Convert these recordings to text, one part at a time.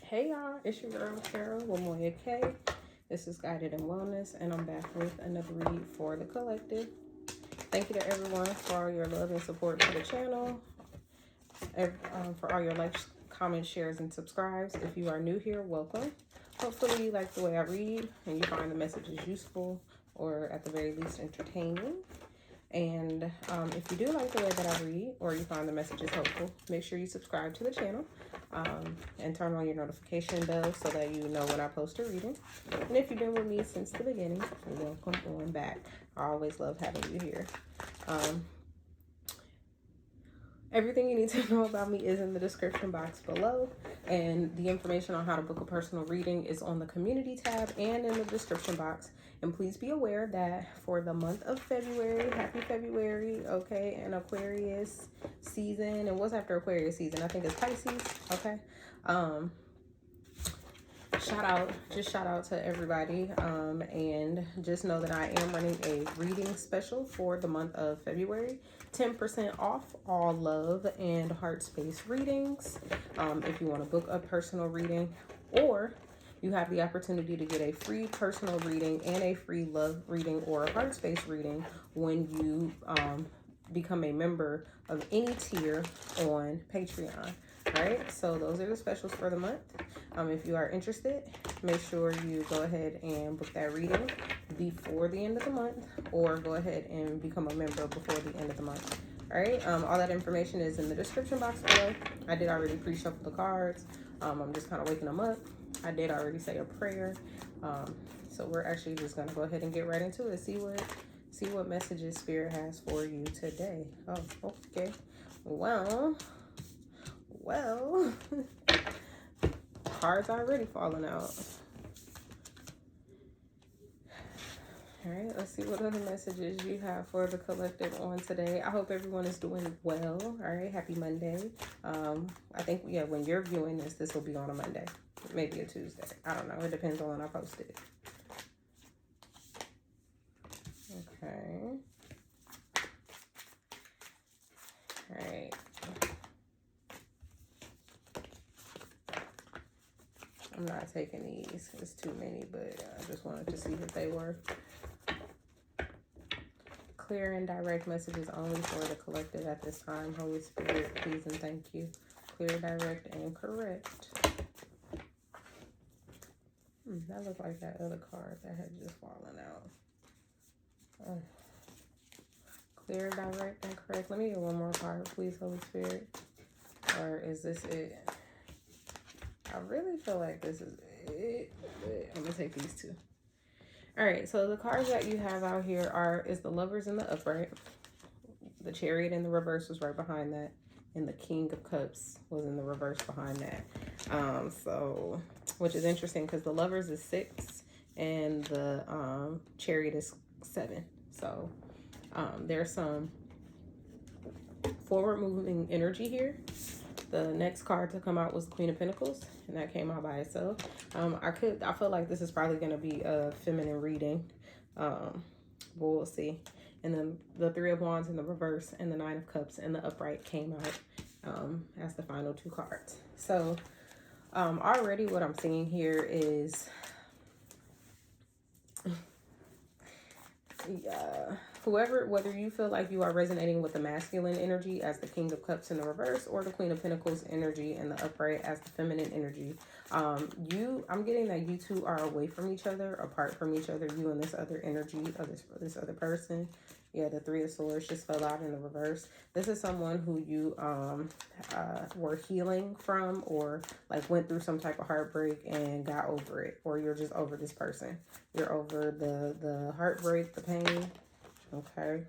Hey y'all, it's your girl Carol with Moya K. This is Guided in Wellness, and I'm back with another read for the collective. Thank you to everyone for all your love and support for the channel, for all your likes, comments, shares, and subscribes. If you are new here, welcome. Hopefully you like the way I read and you find the messages useful or at the very least entertaining. And if you do like the way that I read or you find the messages helpful, make sure you subscribe to the channel and turn on your notification bell so that you know when I post a reading. And if you've been with me since the beginning, welcome on back. I always love having you here. Everything you need to know about me is in the description box below, and the information on how to book a personal reading is on the community tab and in the description box. And please be aware that for the month of February, happy February, okay, and Aquarius season, and what's after Aquarius season? I think it's Pisces, okay. Shout out to everybody, and just know that I am running a reading special for the month of February. 10% off all love and Heartspace readings. If you want to book a personal reading, or you have the opportunity to get a free personal reading and a free love reading or a Heartspace reading when you become a member of any tier on Patreon. All right, so those are the specials for the month. If you are interested, make sure you go ahead and book that reading before the end of the month, or go ahead and become a member before the end of the month. All right, all that information is in the description box below. I did already pre-shuffle the cards. I'm just kind of waking them up. I did already say a prayer. So we're actually just gonna go ahead and get right into it. See what messages Spirit has for you today. Oh, okay. Well, cards already falling out. All right, let's see what other messages you have for the collective on today. I hope everyone is doing well. All right, happy Monday. I think, yeah, when you're viewing this will be on a Monday, maybe a Tuesday. I don't know. It depends on when I post it. Okay. All right. I'm not taking these. It's too many, but I just wanted to see what they were. Clear and direct messages only for the collective at this time. Holy Spirit, please and thank you. Clear, direct, and correct. That looked like that other card that had just fallen out. Clear, direct, and correct. Let me get one more card, please, Holy Spirit. Or is this it? I really feel like this is it. I'm going to take these two. All right, so the cards that you have out here is the Lovers in the upright. The Chariot in the reverse was right behind that. And the King of Cups was in the reverse behind that. So, which is interesting because the Lovers is 6 and the Chariot is 7. So, there's some forward moving energy here. The next card to come out was the Queen of Pentacles, and that came out by itself. I feel like this is probably going to be a feminine reading, but we'll see. And then the Three of Wands in the reverse and the Nine of Cups in the upright came out as the final two cards. So already what I'm seeing here is whether you feel like you are resonating with the masculine energy as the King of Cups in the reverse, or the Queen of Pentacles energy in the upright as the feminine energy, I'm getting that you two are away from each other, apart from each other, you and this other energy of this other person. Yeah, the Three of Swords just fell out in the reverse. This is someone who you were healing from, or like went through some type of heartbreak and got over it, or you're just over this person. You're over the heartbreak, the pain. Okay.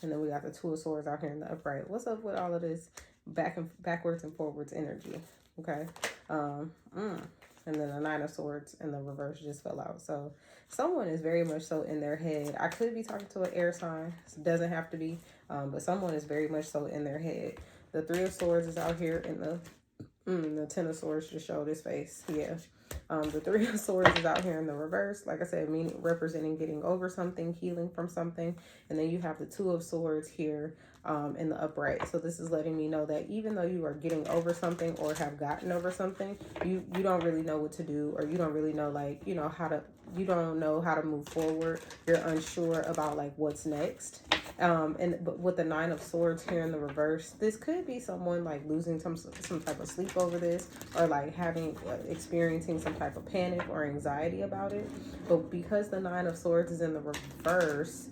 And then we got the Two of Swords out here in the upright. What's up with all of this backwards and forwards energy? Okay. And then the Nine of Swords in the reverse just fell out. So someone is very much so in their head. I could be talking to an air sign. It doesn't have to be. But someone is very much so in their head. The Three of Swords is out here in the The Ten of Swords just showed his face. Yeah. The Three of Swords is out here in the reverse. Like I said, meaning representing getting over something, healing from something. And then you have the Two of Swords here in the upright. So this is letting me know that even though you are getting over something or have gotten over something, you don't really know what to do, or you don't really know, like, you know, you don't know how to move forward. You're unsure about like what's next. But with the Nine of Swords here in the reverse, this could be someone like losing some type of sleep over this, or like experiencing some type of panic or anxiety about it. But because the Nine of Swords is in the reverse,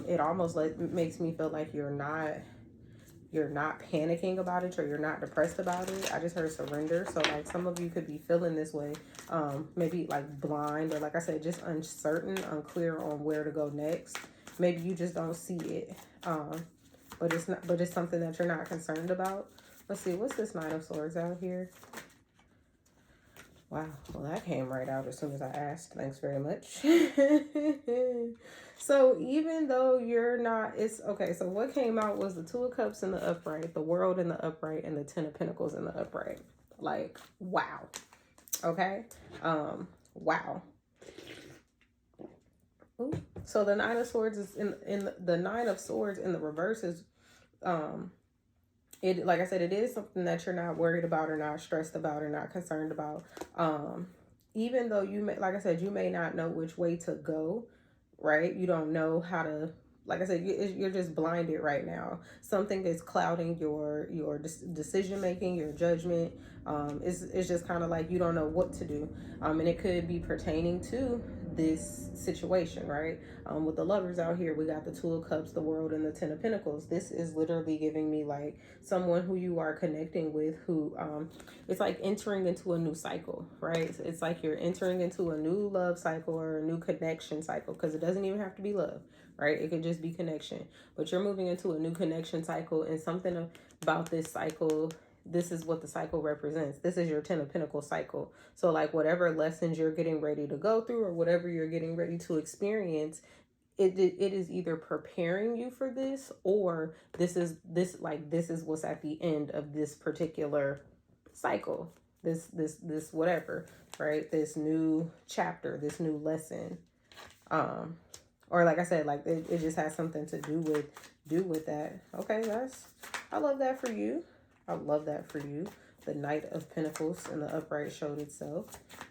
it almost makes me feel like you're not panicking about it, or you're not depressed about it. I just heard surrender. So like some of you could be feeling this way, maybe like blind, or like I said, just uncertain, unclear on where to go next. Maybe you just don't see it, but it's something that you're not concerned about. Let's see, what's this Nine of Swords out here? Wow, well, that came right out as soon as I asked. Thanks very much. So even though you're not, it's okay. So what came out was the Two of Cups in the upright, the World in the upright, and the Ten of Pentacles in the upright. Like, wow. Okay. Wow. Ooh. So the Nine of Swords is in the Nine of Swords in the reverse is, it, like I said, it is something that you're not worried about, or not stressed about, or not concerned about. Even though you may, like I said, you may not know which way to go, right? You don't know how to, like I said, you're just blinded right now. Something is clouding your decision making, your judgment. It's just kind of like you don't know what to do. And it could be pertaining to this situation, right? With the Lovers out here, we got the Two of Cups, the World, and the Ten of Pentacles. This is literally giving me like someone who you are connecting with, who it's like entering into a new cycle, right? It's like you're entering into a new love cycle, or a new connection cycle, because it doesn't even have to be love, right? It could just be connection. But you're moving into a new connection cycle, and something about this cycle, this is what the cycle represents. This is your Ten of Pentacles cycle. So like whatever lessons you're getting ready to go through, or whatever you're getting ready to experience, it is either preparing you for this, or this is what's at the end of this particular cycle. This whatever, right? This new chapter, this new lesson. Or like I said, like it just has something to do with that. Okay, guys. I love that for you. I love that for you. The Knight of Pentacles in the upright showed itself.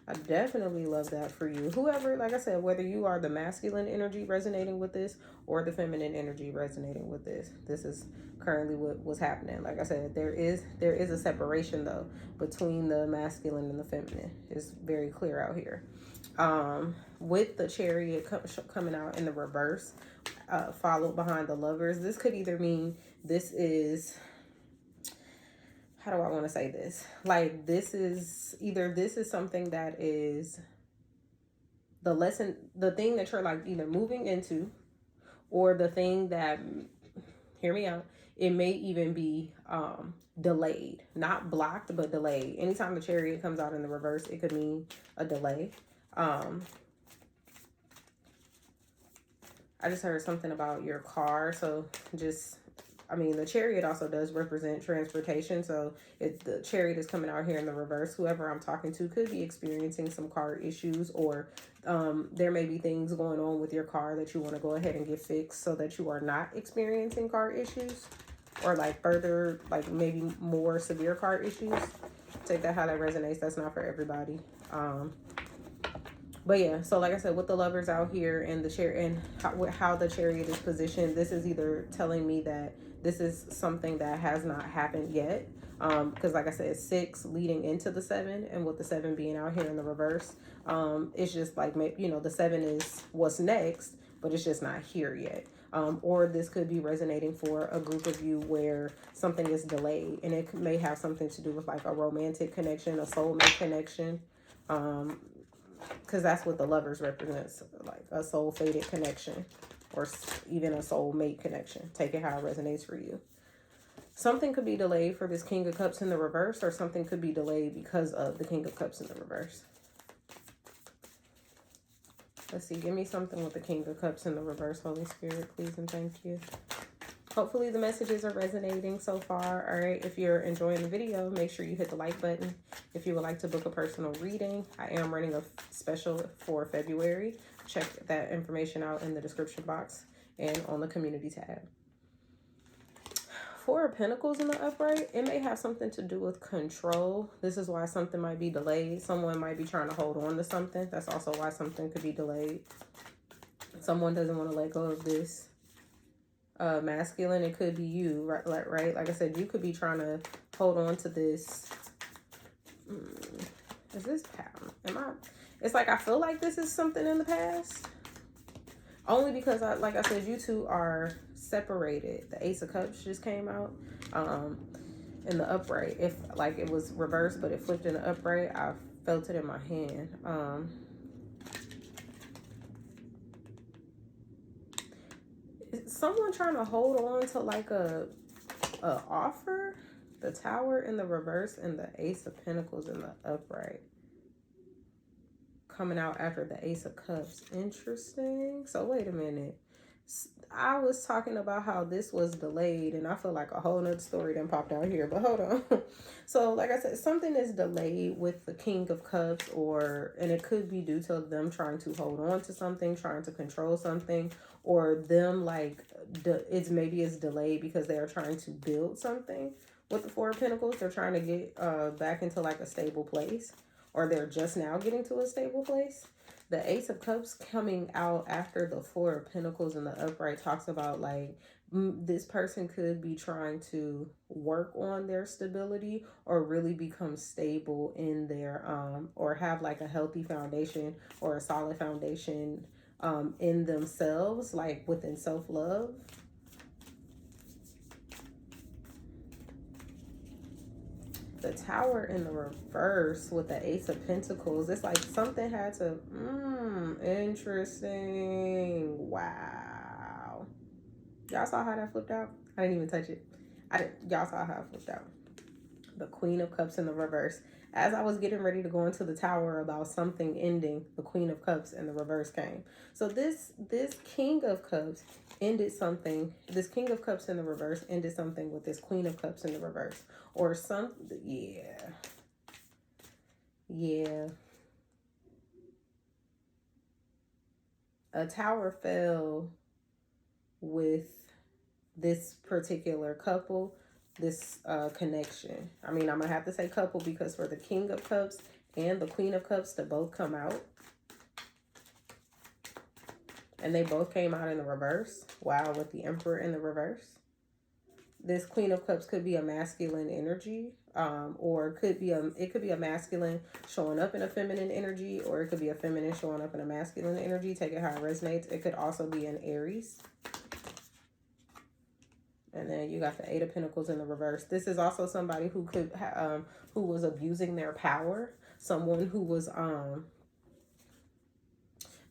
I definitely love that for you. Whoever, like I said, whether you are the masculine energy resonating with this, or the feminine energy resonating with this, this is currently what's happening. Like I said, there is a separation though between the masculine and the feminine. It's very clear out here. With the Chariot coming out in the reverse, followed behind the Lovers, this could either mean this is, how do I want to say this? Like this is something that is the lesson, the thing that you're like either moving into, or the thing that, hear me out, it may even be delayed, not blocked, but delayed. Anytime the Chariot comes out in the reverse, it could mean a delay. I just heard something about your car. So just, I mean, the Chariot also does represent transportation. So if the Chariot is coming out here in the reverse, whoever I'm talking to could be experiencing some car issues, or there may be things going on with your car that you want to go ahead and get fixed, so that you are not experiencing car issues, or like further, like maybe more severe car issues. Take that how that resonates. That's not for everybody. But yeah, so like I said, with the Lovers out here and the Chariot, and how the Chariot is positioned, this is either telling me that this is something that has not happened yet. Because like I said, 6 leading into the 7, and with the 7 being out here in the reverse, it's just like, you know, the 7 is what's next, but it's just not here yet. Or this could be resonating for a group of you where something is delayed, and it may have something to do with like a romantic connection, a soulmate connection. Because that's what the Lovers represents, like a soul fated connection, or even a soulmate connection. Take it how it resonates for you. Something could be delayed for this King of Cups in the reverse, or something could be delayed because of the King of Cups in the reverse. Let's see, give me something with the King of Cups in the reverse, Holy Spirit, please and thank you. hopefully the messages are resonating so far. All right, if you're enjoying the video, make sure you hit the like button. If you would like to book a personal reading, I am running a special for February. Check that information out in the description box and on the community tab. Four of Pentacles in the upright, it may have something to do with control. This is why something might be delayed. Someone might be trying to hold on to something. That's also why something could be delayed. Someone doesn't want to let go of this. Masculine, it could be you, right? Like I said, you could be trying to hold on to this. Is this pattern? It's like I feel like this is something in the past. Only because, like I said, you two are separated. The Ace of Cups just came out in the upright. If like it was reversed, but it flipped in the upright, I felt it in my hand. Is someone trying to hold on to like a offer? The Tower in the reverse and the Ace of Pentacles in the upright. Coming out after the Ace of Cups. Interesting. So wait a minute. I was talking about how this was delayed, and I feel like a whole nother story then popped out here, but hold on. So like I said, something is delayed with the King of Cups, and it could be due to them trying to hold on to something, trying to control something, or them like maybe it's delayed because they are trying to build something. With the Four of Pentacles, they're trying to get back into like a stable place, or they're just now getting to a stable place. The Ace of Cups coming out after the Four of Pentacles in the upright talks about like this person could be trying to work on their stability or really become stable in their or have like a healthy foundation or a solid foundation in themselves, like within self-love. The Tower in the reverse with the Ace of Pentacles. It's like something had to, interesting. Wow. Y'all saw how that flipped out? I didn't even touch it. Y'all saw how it flipped out. The Queen of Cups in the reverse. As I was getting ready to go into the Tower about something ending, the Queen of Cups in the reverse came. So this King of Cups ended something. This King of Cups in the reverse ended something with this Queen of Cups in the reverse. Or something. Yeah. A tower fell with this particular couple, this connection. I mean, I'm gonna have to say couple because for the King of Cups and the Queen of Cups to both come out, and they both came out in the reverse. Wow, with the Emperor in the reverse. This Queen of Cups could be a masculine energy, or it could be a masculine showing up in a feminine energy, or it could be a feminine showing up in a masculine energy. Take it how it resonates. It could also be an Aries. And then you got the Eight of Pentacles in the reverse. This is also somebody who could who was abusing their power. Someone who was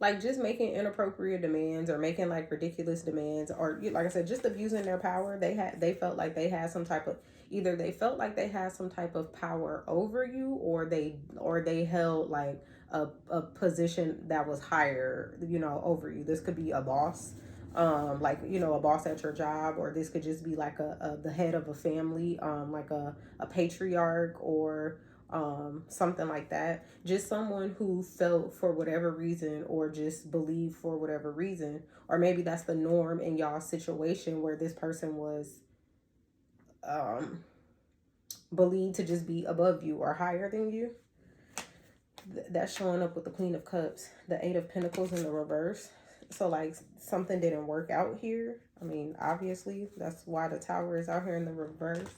like just making inappropriate demands or making like ridiculous demands, or like I said, just abusing their power. They felt like they had some type of, either they felt like they had some type of power over you, or they held like a position that was higher, over you. This could be a boss, like, a boss at your job, or this could just be like the head of a family, like a patriarch, or something like that. Just someone who felt for whatever reason, or just believed for whatever reason, or maybe that's the norm in y'all's situation where this person was believed to just be above you or higher than you. That's showing up with the Queen of Cups, the Eight of Pentacles in the reverse. So like something didn't work out here. I mean, obviously that's why the Tower is out here in the reverse.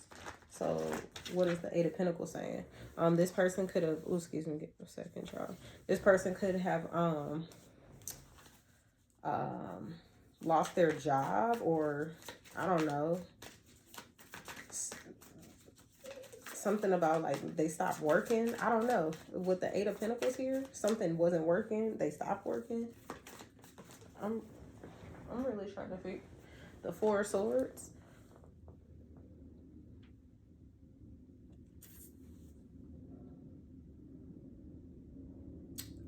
So what is the Eight of Pentacles saying? This person could have, excuse me, get a second, y'all. This person could have lost their job, or I don't know. Something about like they stopped working. I don't know. With the Eight of Pentacles here, something wasn't working. They stopped working. I'm really trying to figure. The Four of Swords.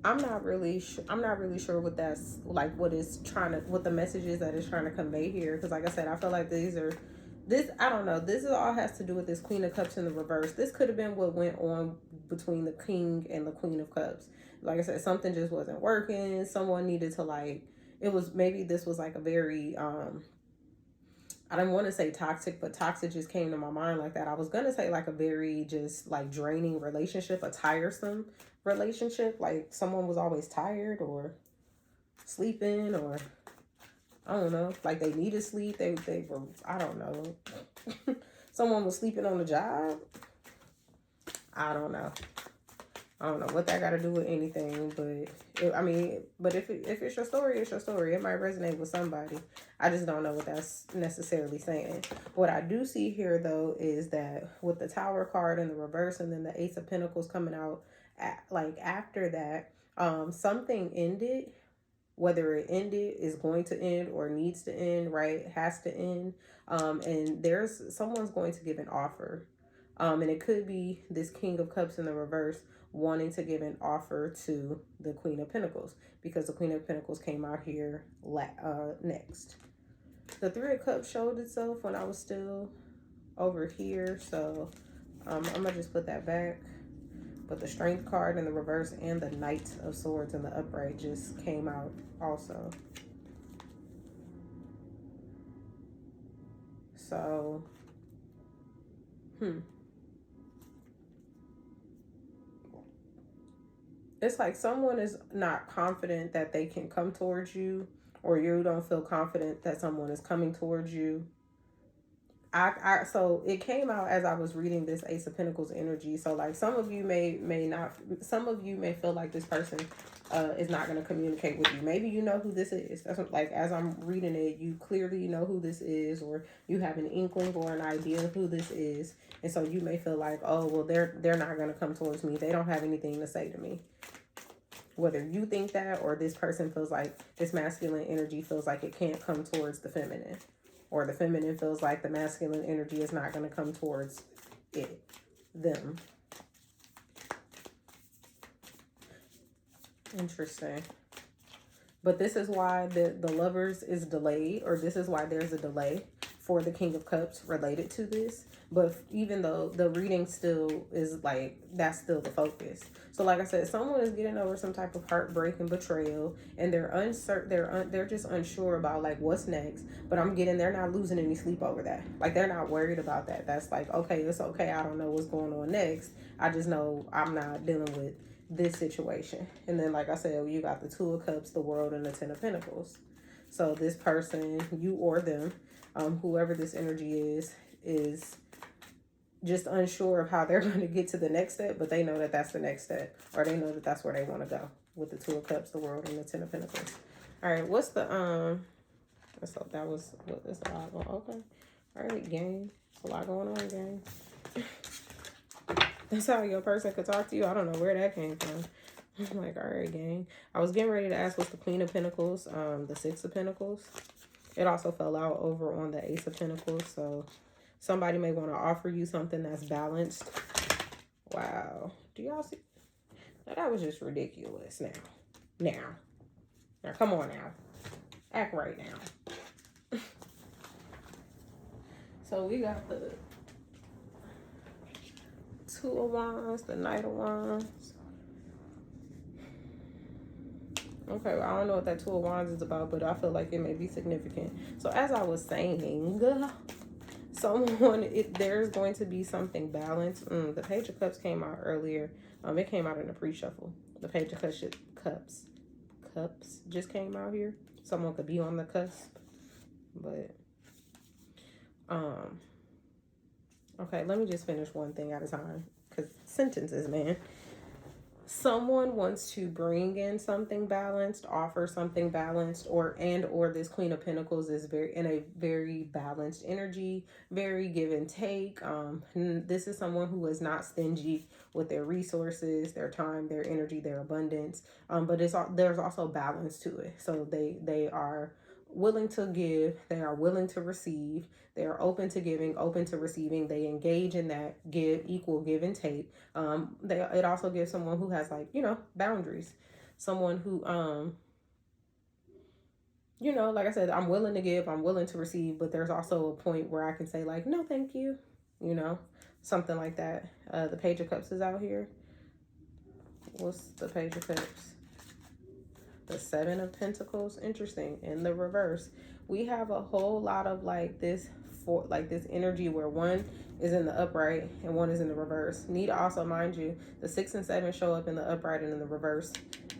I'm not really sure what that's like, what the message is that it's trying to convey here. Because like I said, I feel like I don't know, this is all has to do with this Queen of Cups in the reverse. This could have been what went on between the King and the Queen of Cups. Like I said, something just wasn't working. Someone needed to like, maybe this was like a very I don't want to say toxic, but toxic just came to my mind like that. I was going to say like a very just like draining relationship, a tiresome relationship. Like someone was always tired or sleeping, or I don't know, like they needed sleep. They were, I don't know. Someone was sleeping on the job. I don't know. I don't know what that got to do with anything, but if it's your story, it's your story. It might resonate with somebody. I just don't know what that's necessarily saying. What I do see here, though, is that with the Tower card in the reverse and then the Ace of Pentacles coming out, after that, something ended. Whether it ended, is going to end, or needs to end, right? Has to end. And someone's going to give an offer. And it could be this King of Cups in the reverse wanting to give an offer to the Queen of Pentacles, because the Queen of Pentacles came out here next. The Three of Cups showed itself when I was still over here, so I'm gonna just put that back. But the Strength card in the reverse and the Knight of Swords in the upright just came out also. So, it's like someone is not confident that they can come towards you, or you don't feel confident that someone is coming towards you. So it came out as I was reading this Ace of Pentacles energy. So like some of you may not, some of you may feel like this person is not going to communicate with you. Maybe you know who this is. That's what, like, as I'm reading it, you clearly know who this is, or you have an inkling or an idea of who this is. And so you may feel like, oh, well, they're not going to come towards me. They don't have anything to say to me. Whether you think that, or this person feels like, this masculine energy feels like it can't come towards the feminine, or the feminine feels like the masculine energy is not going to come towards them. Interesting. But this is why the Lovers is delayed, or this is why there's a delay for the King of Cups related to this. But even though the reading still is like, that's still the focus. So like I said, someone is getting over some type of heartbreak and betrayal, and they're uncertain, they're just unsure about like what's next. But I'm getting, they're not losing any sleep over that. Like they're not worried about that. That's like, okay, it's okay. I don't know what's going on next. I just know I'm not dealing with this situation. And then like I said, you got the Two of Cups, the World, and the Ten of Pentacles. So this person, you or them, whoever this energy is just unsure of how they're going to get to the next step, but they know that that's the next step, or they know that that's where they want to go with the Two of Cups, the World, and the Ten of Pentacles. All right, what's the so that was what is a lot going. Okay, all right, gang, it's a lot going on, gang. That's how your person could talk to you. I don't know where that came from. I'm like, all right, gang. I was getting ready to ask what's the Queen of Pentacles, the Six of Pentacles. It also fell out over on the Ace of Pentacles. So somebody may want to offer you something that's balanced. Wow. Do y'all see? Now, that was just ridiculous. Now, come on now. Act right now. So we got the Two of Wands, the Knight of Wands. Okay, well, I don't know what that Two of Wands is about, but I feel like it may be significant. So as I was saying, there's going to be something balanced. The Page of Cups came out earlier. It came out in the pre-shuffle. The Page of Cups just came out here. Someone could be on the cusp, but okay, let me just finish one thing at a time, because sentences, man. Someone wants to bring in something balanced, offer something balanced, or this Queen of Pentacles is in a very balanced energy, very give and take. This is someone who is not stingy with their resources, their time, their energy, their abundance. But there's also balance to it. So they are willing to give, they are willing to receive, they are open to giving, open to receiving. They engage in that equal give and take. It also gives someone who has, like, boundaries. Someone who, you know, like I said, I'm willing to give, I'm willing to receive, but there's also a point where I can say like, no, thank you, you know, something like that. The Page of Cups is out here. What's the Page of Cups? The Seven of Pentacles. Interesting. In the reverse, we have a whole lot of like this this energy where one is in the upright and one is in the reverse. Need to also mind you, the 6 and 7 show up in the upright and in the reverse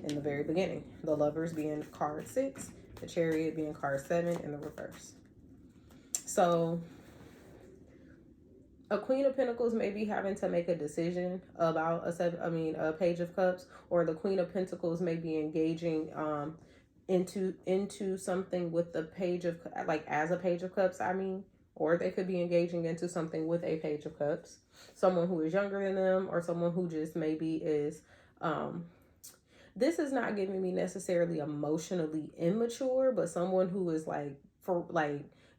in the very beginning. The Lovers being card 6, the Chariot being card 7 in the reverse. So a Queen of Pentacles may be having to make a decision about a Page of Cups, or the Queen of Pentacles may be engaging into something with the Page of, like, as a Page of Cups, or they could be engaging into something with a Page of Cups. Someone who is younger than them, or someone who just maybe is this is not giving me necessarily emotionally immature, but someone who is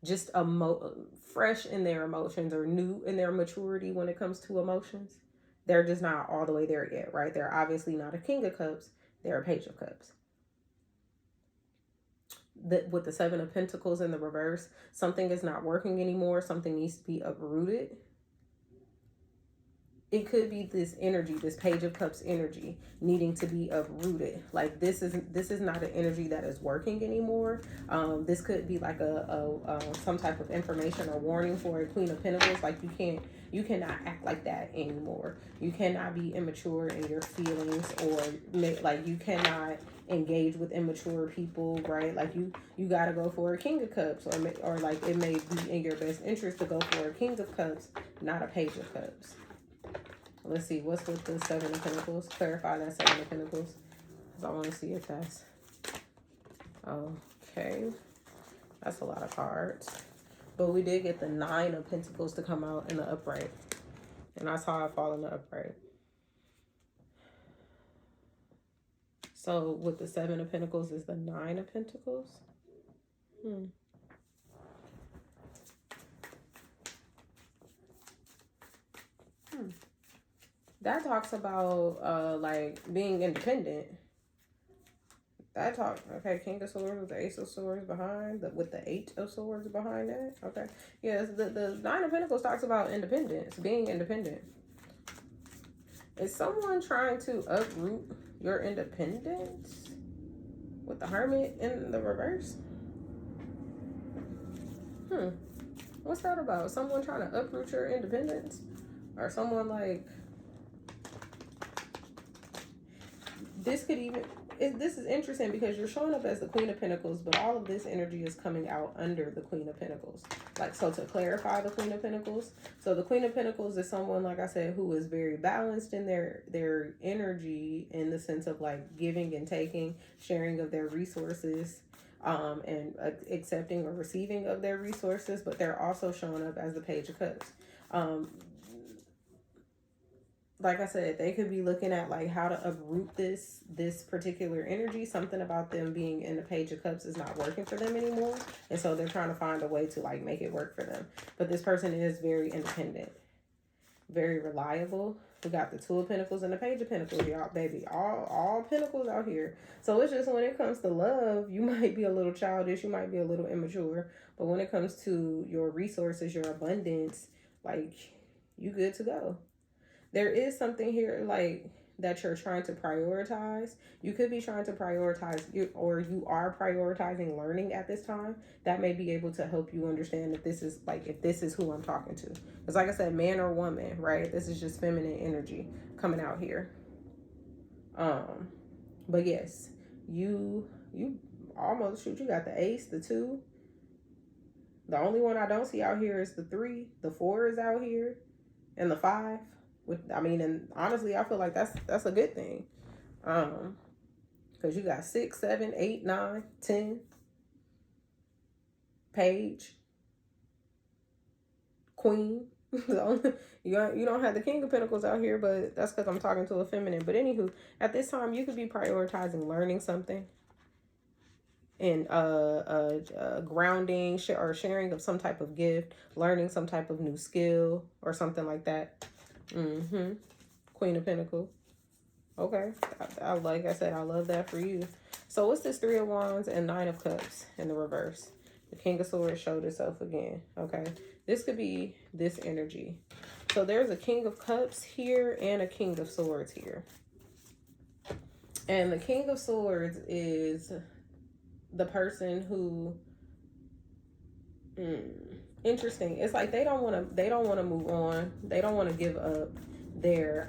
just fresh in their emotions, or new in their maturity when it comes to emotions. They're just not all the way there yet, right? They're obviously not a King of Cups. They're a Page of Cups. With the 7 of Pentacles in the reverse, something is not working anymore. Something needs to be uprooted. It could be this energy, this Page of Cups energy needing to be uprooted. Like this is not an energy that is working anymore. This could be like some type of information or warning for a Queen of Pentacles. Like you cannot act like that anymore. You cannot be immature in your feelings, or you cannot engage with immature people, right? Like you got to go for a King of Cups, or like it may be in your best interest to go for a King of Cups, not a Page of Cups. Let's see, what's with the 7 of Pentacles? Clarify that 7 of Pentacles, because I want to see if that's... Okay. That's a lot of cards. But we did get the 9 of Pentacles to come out in the upright. And I saw it fall in the upright. So with the 7 of Pentacles is the 9 of Pentacles. That talks about like being independent. Okay, King of Swords with the Ace of Swords behind, with the 8 of Swords behind that. Okay. Yes, the 9 of Pentacles talks about independence, being independent. Is someone trying to uproot your independence with the Hermit in the reverse? What's that about? Someone trying to uproot your independence? Or someone like... This is interesting because you're showing up as the Queen of Pentacles, but all of this energy is coming out under the Queen of Pentacles. Like, so to clarify the Queen of Pentacles. So the Queen of Pentacles is someone, like I said, who is very balanced in their energy, in the sense of like giving and taking, sharing of their resources, and accepting or receiving of their resources. But they're also showing up as the Page of Cups. Like I said, they could be looking at like how to uproot this particular energy. Something about them being in the Page of Cups is not working for them anymore. And so they're trying to find a way to like make it work for them. But this person is very independent, very reliable. We got the 2 of Pentacles and the Page of Pentacles, y'all, baby. All Pentacles out here. So it's just when it comes to love, you might be a little childish, you might be a little immature. But when it comes to your resources, your abundance, like, you good to go. There is something here like that you're trying to prioritize. You could be trying to prioritize, or you are prioritizing learning at this time. That may be able to help you understand if this is who I'm talking to. Because like I said, man or woman, right? This is just feminine energy coming out here. But yes, you almost you got the Ace, the 2. The only one I don't see out here is the 3. The 4 is out here, and the 5. And honestly, I feel like that's a good thing. Because you got 6, 7, 8, 9, 10. Page. Queen. You don't have the King of Pentacles out here, but that's because I'm talking to a feminine. But anywho, at this time, you could be prioritizing learning something, and grounding or sharing of some type of gift, learning some type of new skill or something like that. Queen of Pentacles. Okay. Like I said, I love that for you. So what's this Three of Wands and Nine of Cups in the reverse? The King of Swords showed itself again. Okay. This could be this energy. So there's a King of Cups here and a King of Swords here. And the King of Swords is the person who interesting. It's like they don't want to move on. They don't want to give up their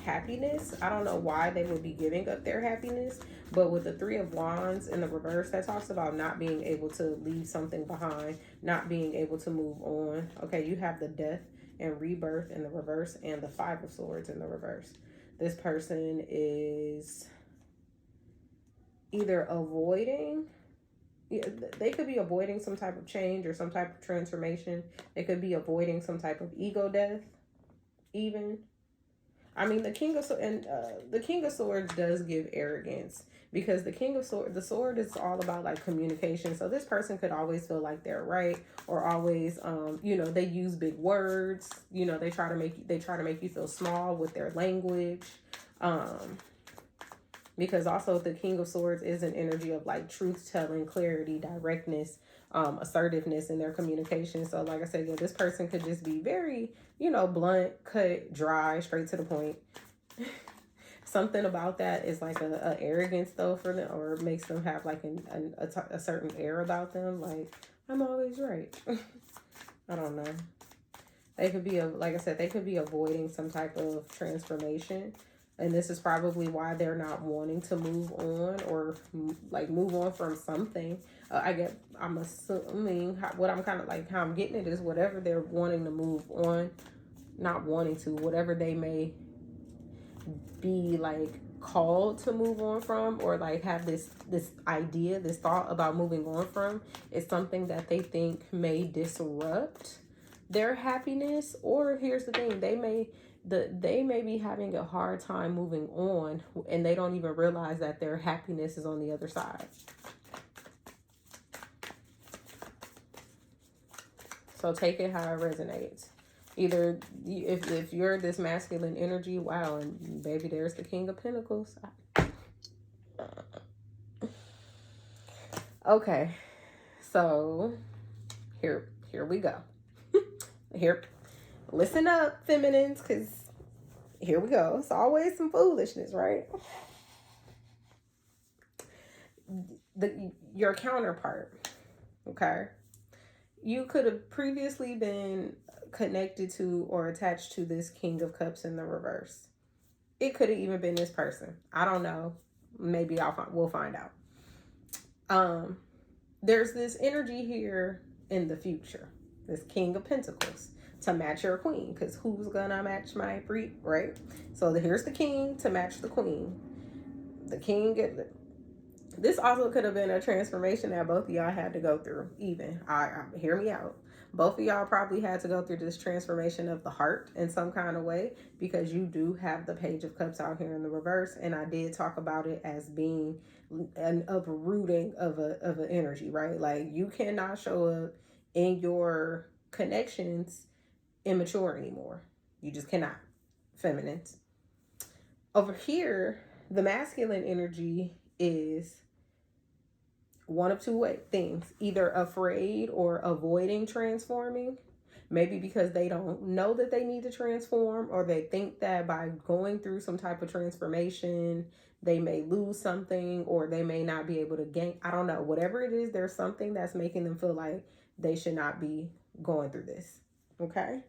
happiness. I don't know why they would be giving up their happiness, but with the Three of Wands in the reverse, that talks about not being able to leave something behind, not being able to move on. Okay, you have the Death and Rebirth in the reverse and the Five of Swords in the reverse. This person is either avoiding, they could be avoiding some type of change or some type of transformation. They could be avoiding some type of ego death, even. I mean, the King of Swords does give arrogance, because the sword is all about like communication. So this person could always feel like they're right, or always, they use big words. They try to make you feel small with their language. Because also the King of Swords is an energy of like truth-telling, clarity, directness, assertiveness in their communication. So like I said, yeah, this person could just be very, blunt, cut, dry, straight to the point. Something about that is like a arrogance though for them, or makes them have like a certain air about them. Like, I'm always right. I don't know. They could be, like I said, they could be avoiding some type of transformation. And this is probably why they're not wanting to move on, or like move on from something. I'm assuming what I'm kind of like, how I'm getting it is whatever they're wanting to move on, not wanting to, whatever they may be like called to move on from, or like have this idea, this thought about moving on from, is something that they think may disrupt their happiness. Or here's the thing, they may be having a hard time moving on, and they don't even realize that their happiness is on the other side. So take it how it resonates. Either if you're this masculine energy, wow, and baby, there's the King of Pentacles. Okay, so here we go. Here, listen up, feminines, because here we go. It's always some foolishness, right? Your counterpart, okay? You could have previously been connected to or attached to this King of Cups in the reverse. It could have even been this person. I don't know. Maybe we'll find out. There's this energy here in the future, this King of Pentacles, to match your queen, because who's gonna match my freak, right? So here's the king to match the queen. The king, this also could have been a transformation that both of y'all had to go through. Even hear me out, both of y'all probably had to go through this transformation of the heart in some kind of way, because you do have the Page of Cups out here in the reverse, and I did talk about it as being an uprooting of an energy, right? Like, you cannot show up in your connections immature anymore. You just cannot. Feminines. Over here, the masculine energy is one of two things: either afraid or avoiding transforming, maybe because they don't know that they need to transform, or they think that by going through some type of transformation they may lose something, or they may not be able to gain. I don't know. Whatever it is, there's something that's making them feel like they should not be going through this. Okay?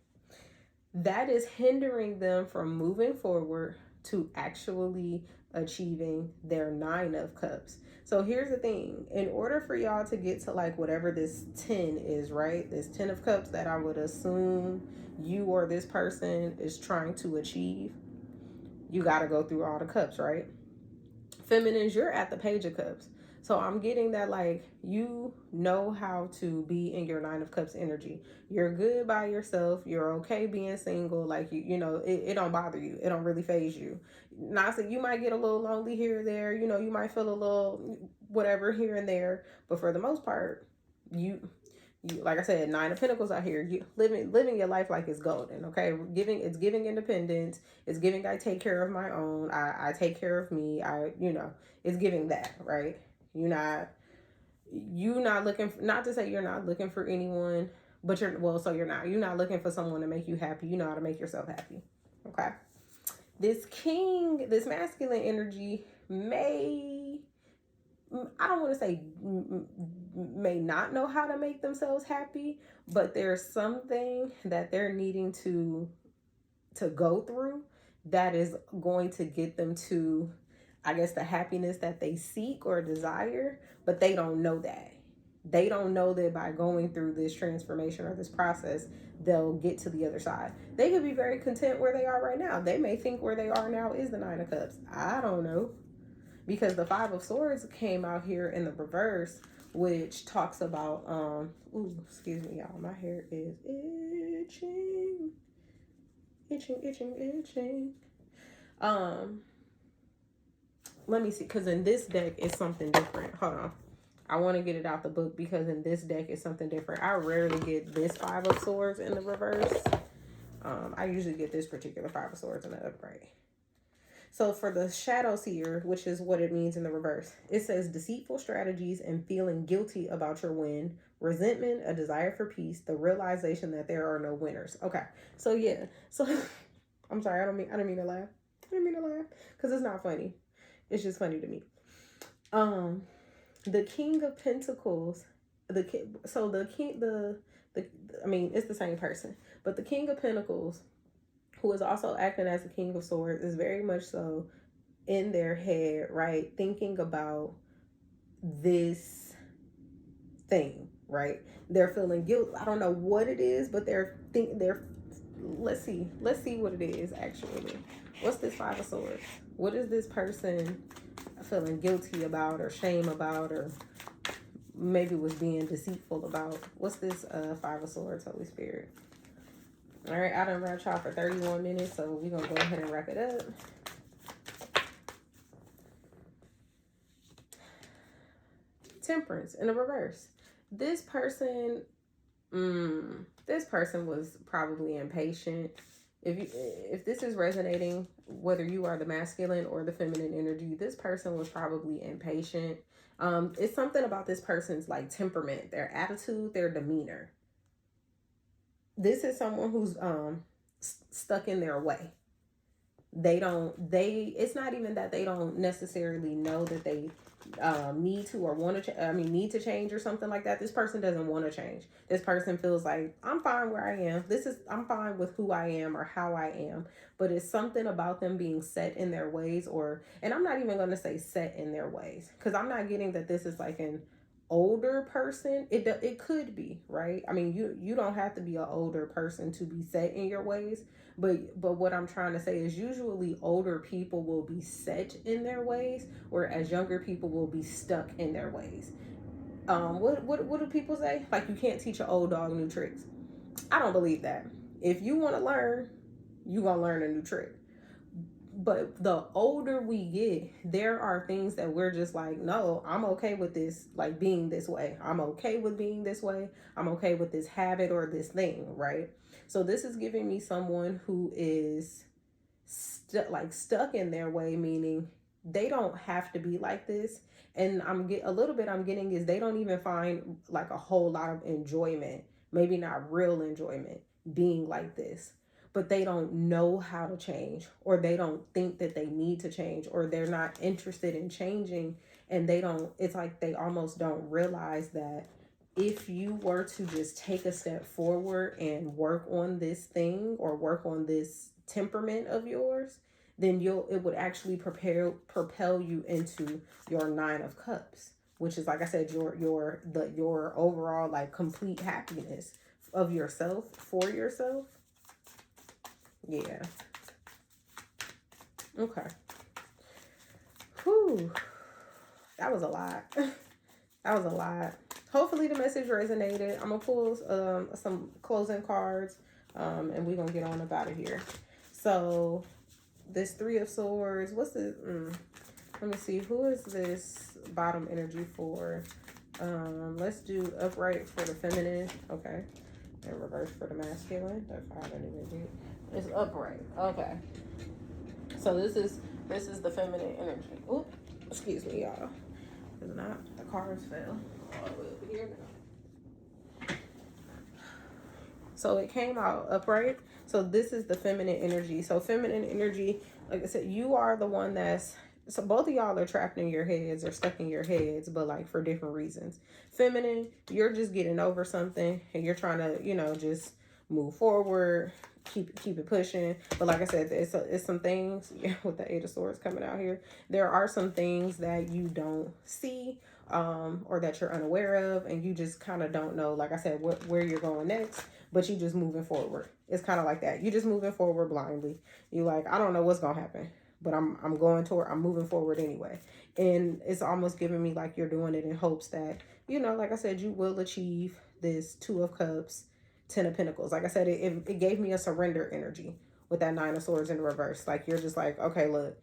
That is hindering them from moving forward to actually achieving their Nine of Cups. So here's the thing. In order for y'all to get to like whatever this 10 is, right? This 10 of Cups that I would assume you or this person is trying to achieve, you got to go through all the cups, right? Feminines, you're at the Page of Cups. So I'm getting that, like, you know how to be in your Nine of Cups energy. You're good by yourself. You're okay being single. Like, it don't bother you. It don't really phase you. Not that you might get a little lonely here or there. You might feel a little whatever here and there. But for the most part, You, like I said, Nine of Pentacles out here. You living your life like it's golden. Okay, it's giving independence. It's giving I take care of my own. I take care of me. It's giving that, right? You not looking for, not to say you're not looking for anyone, but you're not looking for someone to make you happy. You know how to make yourself happy. Okay. This king, this masculine energy I don't want to say may not know how to make themselves happy, but there's something that they're needing to go through that is going to get them to, I guess, the happiness that they seek or desire, but they don't know that. They don't know that by going through this transformation or this process, they'll get to the other side. They could be very content where they are right now. They may think where they are now is the Nine of Cups. I don't know. Because the Five of Swords came out here in the reverse, which talks about, excuse me, y'all. My hair is itching. Let me see, because in this deck it's something different. Hold on. I want to get it out the book because in this deck it's something different. I rarely get this Five of Swords in the reverse. I usually get this particular Five of Swords in the upright. So for the shadow seer, which is what it means in the reverse, it says deceitful strategies and feeling guilty about your win, resentment, a desire for peace, the realization that there are no winners. Okay, so yeah, so I'm sorry, I didn't mean to laugh. Because it's not funny. It's just funny to me. The King of Pentacles, it's the same person, but the King of Pentacles, who is also acting as the King of Swords, is very much so in their head, right? Thinking about this thing, right? They're feeling guilt. I don't know what it is, but let's see what it is actually. What's this Five of Swords? What is this person feeling guilty about or shame about, or maybe was being deceitful about? What's this Five of Swords, Holy Spirit? All right, I done wrapped y'all for 31 minutes, so we're going to go ahead and wrap it up. Temperance in the reverse. This person was probably impatient. If this is resonating, whether you are the masculine or the feminine energy, this person was probably impatient. It's something about this person's like temperament, their attitude, their demeanor. This is someone who's stuck in their way. It's not even that they don't necessarily know that they need to or want to need to change or something like that. This person doesn't want to change. This person feels like, I'm fine where I am. I'm fine with who I am or how I am. But it's something about them being set in their ways, and I'm not even going to say set in their ways, because I'm not getting that this is like an older person. It could be, right? I mean, you don't have to be an older person to be set in your ways, but what I'm trying to say is usually older people will be set in their ways, whereas younger people will be stuck in their ways. What do people say? Like, you can't teach an old dog new tricks. I don't believe that. If you want to learn, you're gonna learn a new trick. But the older we get, there are things that we're just like, no, I'm okay with this, like being this way. I'm okay with being this way. I'm okay with this habit or this thing, right? So this is giving me someone who is stuck in their way, meaning they don't have to be like this. And I'm getting is they don't even find like a whole lot of enjoyment, maybe not real enjoyment, being like this. But they don't know how to change, or they don't think that they need to change, or they're not interested in changing. And it's like they almost don't realize that if you were to just take a step forward and work on this thing or work on this temperament of yours, then it would actually propel you into your Nine of Cups, which is, like I said, your overall like complete happiness of yourself, for yourself. Yeah. Okay. Whew. That was a lot. That was a lot. Hopefully the message resonated. I'm going to pull some closing cards, and we're going to get on up out of here. So this Three of Swords, what's this? Let me see. Who is this bottom energy for? Let's do upright for the feminine. Okay. And reverse for the masculine. That's how I didn't even do. It's upright. Okay. So this is the feminine energy. Oop, excuse me, y'all. Cause not the cards fell all the way over here now. So it came out upright. So this is the feminine energy. So feminine energy, like I said, you are the one that's, so both of y'all are trapped in your heads or stuck in your heads, but like for different reasons. Feminine, you're just getting over something and you're trying to, you know, just move forward, keep it pushing. But like I said, it's some things, yeah, with the Eight of Swords coming out here, there are some things that you don't see, or that you're unaware of, and you just kind of don't know, like I said, where you're going next, but you just moving forward. It's kind of like that. You just moving forward blindly. You like, I don't know what's gonna happen, but I'm moving forward anyway. And it's almost giving me like you're doing it in hopes that, you know, like I said, you will achieve this Two of Cups, Ten of Pentacles. Like I said, it gave me a surrender energy with that Nine of Swords in the reverse. Like you're just like, okay, look,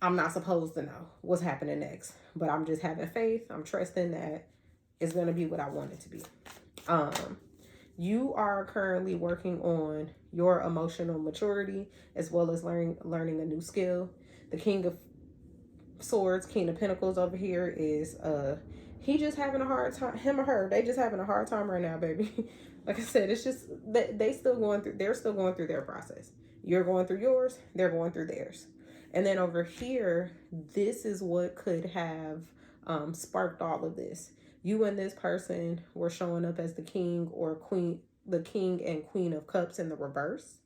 I'm not supposed to know what's happening next, but I'm just having faith. I'm trusting that it's going to be what I want it to be. You are currently working on your emotional maturity as well as learning a new skill. The King of Swords, King of Pentacles over here is he just having a hard time. Him or her, they just having a hard time right now, baby. Like I said, it's just they're still going through their process. You're going through yours, they're going through theirs. And then over here, this is what could have sparked all of this. You and this person were showing up as the king or queen, the king and queen of cups in the reverse.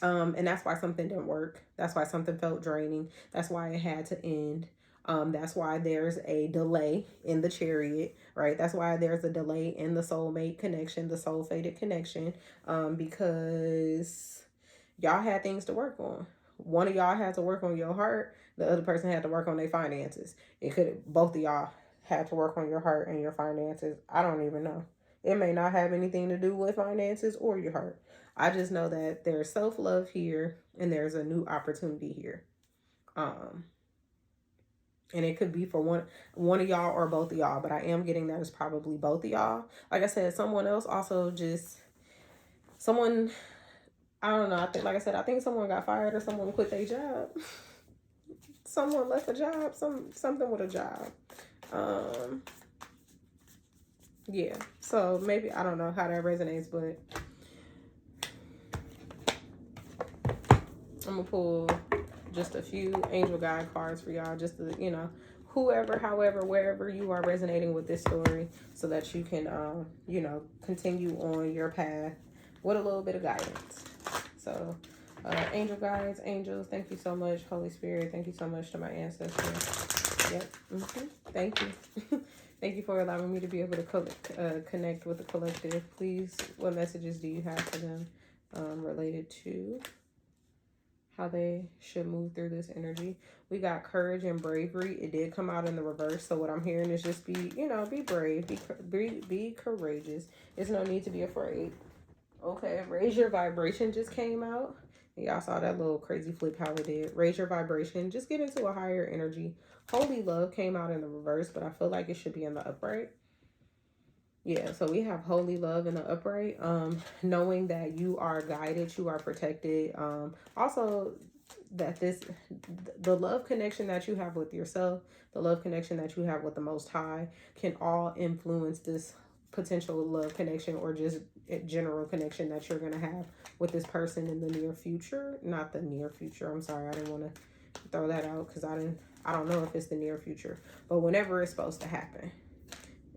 And that's why something didn't work. That's why something felt draining. That's why it had to end. That's why there's a delay in the Chariot, right? That's why there's a delay in the soulmate connection, the soul fated connection, because y'all had things to work on. One of y'all had to work on your heart. The other person had to work on their finances. Both of y'all had to work on your heart and your finances. I don't even know. It may not have anything to do with finances or your heart. I just know that there's self-love here and there's a new opportunity here. And it could be for one of y'all or both of y'all, but I am getting that it's probably both of y'all. Like I said, someone else also I don't know. I think someone got fired or someone quit their job. Someone left a job, something with a job. Yeah. So maybe, I don't know how that resonates, but I'm gonna pull just a few angel guide cards for y'all, just to, you know, whoever, however, wherever you are resonating with this story, so that you can, you know, continue on your path with a little bit of guidance. So, angel guides, angels, thank you so much. Holy Spirit, thank you so much to my ancestors. Yep. Thank you. Thank you for allowing me to be able to connect with the collective. Please, what messages do you have for them related to how they should move through this energy? We got courage and bravery. It did come out in the reverse. So what I'm hearing is just be, you know, be brave, be courageous. There's no need to be afraid. Okay, raise your vibration just came out. Y'all saw that little crazy flip how it did. Raise your vibration. Just get into a higher energy. Holy love came out in the reverse, but I feel like it should be in the upright. Yeah, so we have holy love in the upright. Knowing that you are guided, you are protected. Also, that the love connection that you have with yourself, the love connection that you have with the Most High, can all influence this potential love connection or just general connection that you're going to have with this person in the near future. Not the near future. I'm sorry. I didn't want to throw that out because I don't know if it's the near future, but whenever it's supposed to happen.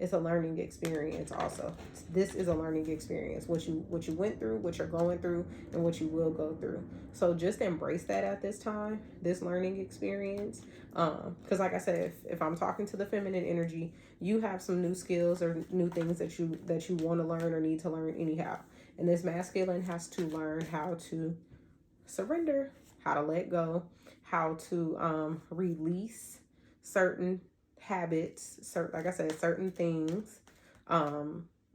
It's a learning experience also. This is a learning experience. What you went through, what you're going through, and what you will go through. So just embrace that at this time, this learning experience. Because like I said, if I'm talking to the feminine energy, you have some new skills or new things that you want to learn or need to learn anyhow. And this masculine has to learn how to surrender, how to let go, how to release certain habits, like I said, certain things.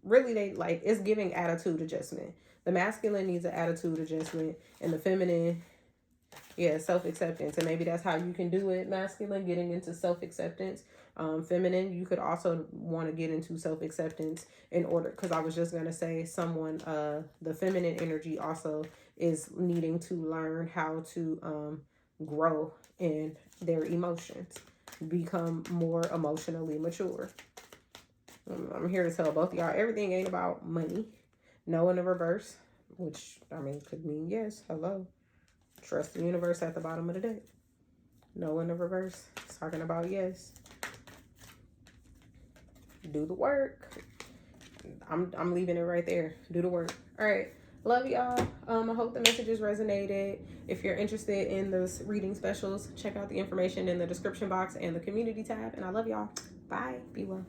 Really, it's giving attitude adjustment. The masculine needs an attitude adjustment, and the feminine Yeah, self-acceptance. And maybe that's how you can do it, masculine, getting into self-acceptance. Feminine, you could also want to get into self-acceptance in order, because I was just going to say someone, the feminine energy also is needing to learn how to grow in their emotions, become more emotionally mature. I'm here to tell both of y'all, everything ain't about money. No in the reverse, which, I mean, could mean yes, hello. Trust the universe at the bottom of the deck. No in the reverse. It's talking about yes. Do the work. I'm leaving it right there. Do the work. All right. Love y'all. I hope the messages resonated. If you're interested in those reading specials, check out the information in the description box and the community tab. And I love y'all. Bye. Be well.